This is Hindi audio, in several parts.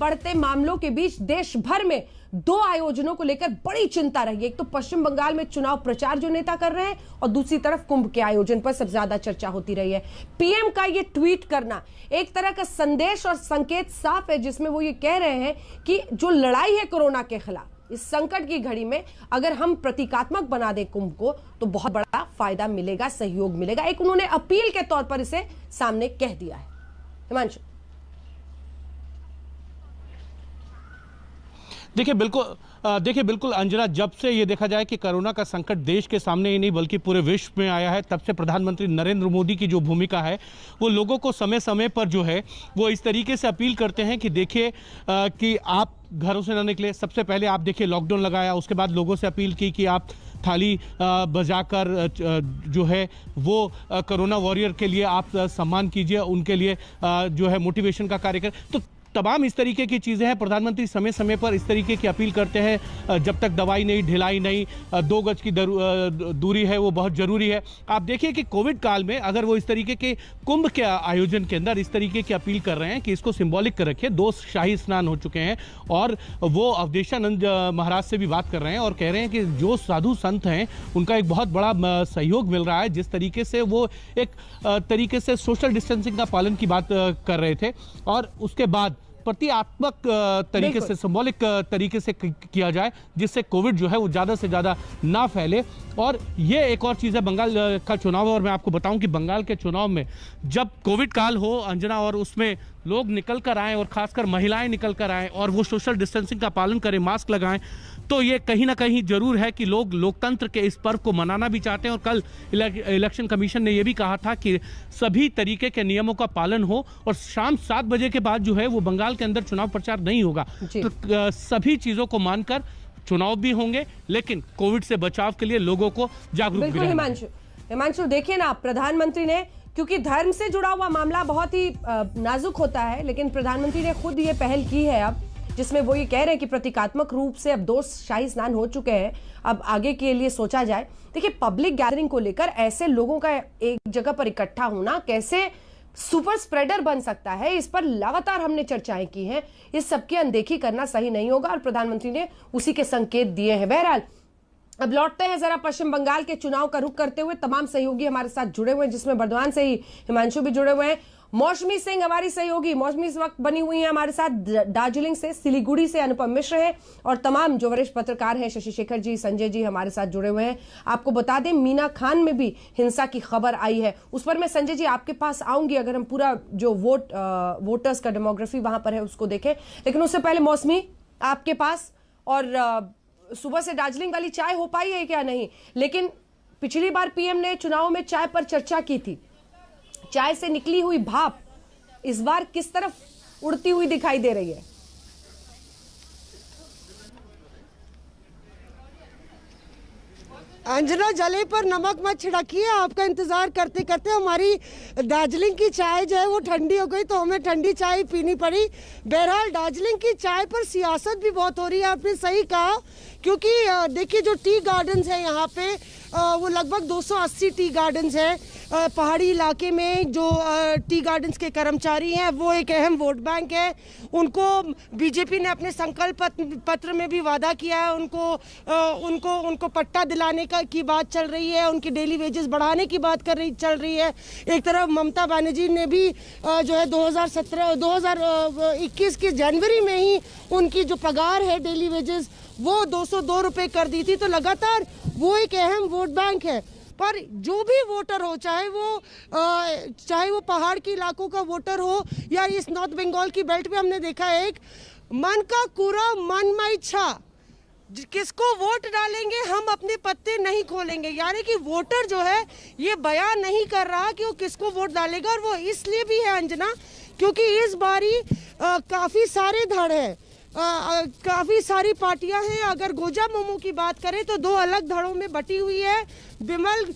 बढ़ते मामलों के बीच देश भर में दो आयोजनों को लेकर बड़ी चिंता रही है। एक तो पश्चिम बंगाल में चुनाव प्रचार जो नेता कर रहे हैं और दूसरी तरफ कुंभ के आयोजन पर सबसे ज्यादा चर्चा होती रही है। पीएम का ये ट्वीट करना एक तरह का संदेश और संकेत साफ है, जिसमें वो ये कह रहे हैं कि जो लड़ाई है कोरोना के खिलाफ, इस संकट की घड़ी में अगर हम प्रतीकात्मक बना दें कुंभ को तो बहुत बड़ा फायदा मिलेगा, सहयोग मिलेगा। एक उन्होंने अपील के तौर पर इसे सामने कह दिया है। हिमांशु, देखिए बिल्कुल अंजना, जब से ये देखा जाए कि कोरोना का संकट देश के सामने ही नहीं बल्कि पूरे विश्व में आया है, तब से प्रधानमंत्री नरेंद्र मोदी की जो भूमिका है वो लोगों को समय समय पर जो है वो इस तरीके से अपील करते हैं कि देखिए कि आप घरों से ना निकले। सबसे पहले आप देखिए लॉकडाउन लगाया, उसके बाद लोगों से अपील की कि आप थाली बजाकर जो है वो कोरोना वॉरियर के लिए आप सम्मान कीजिए, उनके लिए जो है मोटिवेशन का कार्य करें। तो तमाम इस तरीके की चीज़ें हैं। प्रधानमंत्री समय समय पर इस तरीके की अपील करते हैं, जब तक दवाई नहीं, ढिलाई नहीं, 2 गज की दूरी है वो बहुत ज़रूरी है। आप देखिए कि कोविड काल में अगर वो इस तरीके के कुंभ के आयोजन के अंदर इस तरीके की अपील कर रहे हैं कि इसको सिंबॉलिक कर रखिए। 2 शाही स्नान हो चुके हैं और वो अवधेशानंद महाराज से भी बात कर रहे हैं और कह रहे हैं कि जो साधु संत हैं उनका एक बहुत बड़ा सहयोग मिल रहा है। जिस तरीके से वो एक तरीके से सोशल डिस्टेंसिंग का पालन की बात कर रहे थे और उसके बाद प्रतीकात्मक तरीके से, सिंबॉलिक तरीके से किया जाए, जिससे कोविड जो है वो ज़्यादा से ज़्यादा ना फैले। और ये एक और चीज़ है, बंगाल का चुनाव है और मैं आपको बताऊं कि बंगाल के चुनाव में जब कोविड काल हो अंजना और उसमें लोग निकल कर आएँ और खासकर महिलाएं निकल कर आएँ और वो सोशल डिस्टेंसिंग का पालन करें, मास्क लगाएं, तो ये कहीं ना कहीं जरूर है कि लोग लोकतंत्र के इस पर्व को मनाना भी चाहते हैं। और कल इलेक्शन कमीशन ने यह भी कहा था कि सभी तरीके के नियमों का पालन हो और शाम 7 बजे के बाद जो है वो बंगाल के अंदर चुनाव प्रचार नहीं होगा। तो सभी चीजों को मानकर चुनाव भी होंगे, लेकिन कोविड से बचाव के लिए लोगों को जागरूक भी रहना। हिमांशु, देखिए ना, प्रधानमंत्री ने, क्योंकि धर्म से जुड़ा हुआ मामला बहुत ही नाजुक होता है, लेकिन प्रधानमंत्री ने खुद ये पहल की है अब, जिसमें वो ये कह रहे हैं कि प्रतीकात्मक रूप से अब 2 शाही स्नान हो चुके हैं, अब आगे के लिए सोचा जाए। देखिए, पब्लिक गैदरिंग को लेकर ऐसे लोगों का एक जगह पर इकट्ठा होना कैसे सुपर स्प्रेडर बन सकता है, इस पर लगातार हमने चर्चाएं की हैं। इस सबकी अनदेखी करना सही नहीं होगा और प्रधानमंत्री ने उसी के संकेत दिए हैं। बहरहाल, अब लौटते हैं जरा पश्चिम बंगाल के चुनाव का रुख करते हुए। तमाम सहयोगी हमारे साथ जुड़े हुए हैं, जिसमें बर्दवान से ही हिमांशु भी जुड़े हुए हैं। मौसमी सिंह हमारी सहयोगी, मौसमी इस वक्त बनी हुई है हमारे साथ दार्जिलिंग से, सिलीगुड़ी से अनुपम मिश्र है और तमाम जो वरिष्ठ पत्रकार हैं, शशि शेखर जी, संजय जी हमारे साथ जुड़े हुए हैं। आपको बता दें, मीना खान में भी हिंसा की खबर आई है, उस पर मैं संजय जी आपके पास आऊंगी अगर हम पूरा जो वोटर्स का डेमोग्राफी वहां पर है उसको देखें। लेकिन उससे पहले मौसमी आपके पास, और सुबह से दार्जिलिंग वाली चाय हो पाई है क्या नहीं? लेकिन पिछली बार पीएम ने चुनाव में चाय पर चर्चा की थी, चाय से निकली हुई भाप इस बार किस तरफ उड़ती हुई दिखाई दे रही है? अंजना, जले पर नमक मत छिड़किए। आपका इंतजार करते करते हमारी दार्जिलिंग की चाय जो है वो ठंडी हो गई, तो हमें ठंडी चाय पीनी पड़ी। बहरहाल, दार्जिलिंग की चाय पर सियासत भी बहुत हो रही है, आपने सही कहा, क्योंकि देखिए जो टी गार्डन्स हैं यहाँ पे वो लगभग 280 टी गार्डन्स हैं। पहाड़ी इलाके में जो टी गार्डन्स के कर्मचारी हैं वो एक अहम वोट बैंक है। उनको बीजेपी ने अपने संकल्प पत्र में भी वादा किया है, उनको पट्टा दिलाने की बात चल रही है, उनकी डेली वेजेस बढ़ाने की बात चल रही है। एक तरफ ममता बनर्जी ने भी जो है 2021 की जनवरी में ही उनकी जो पगार है डेली वेजेस वो 202 रुपये कर दी थी। तो लगातार वो एक अहम वोट बैंक है। पर जो भी वोटर हो, चाहे वो पहाड़ के इलाकों का वोटर हो या इस नॉर्थ बंगाल की बेल्ट पे, हमने देखा है एक मन का कुरा मन में इच्छा, किसको वोट डालेंगे हम अपने पत्ते नहीं खोलेंगे। यानी कि वोटर जो है ये बयान नहीं कर रहा कि वो किसको वोट डालेगा, और वो इसलिए भी है अंजना क्योंकि इस बारी काफ़ी सारे धड़ हैं, काफ़ी सारी पार्टियां हैं। अगर गोजा मोमो की बात करें तो 2 अलग धड़ों में बटी हुई है, बिमल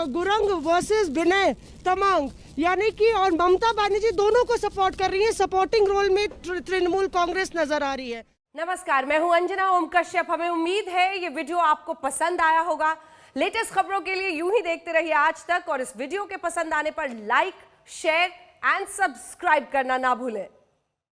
गुरंग वर्सेस विनय तमांग, यानी कि, और ममता बनर्जी दोनों को सपोर्ट कर रही है। सपोर्टिंग रोल में तृणमूल कांग्रेस नजर आ रही है। नमस्कार, मैं हूं अंजना ओम कश्यप। हमें उम्मीद है ये वीडियो आपको पसंद आया होगा। लेटेस्ट खबरों के लिए यूं ही देखते रहिए आज तक, और इस वीडियो के पसंद आने पर लाइक, शेयर एंड सब्सक्राइब करना ना भूलें।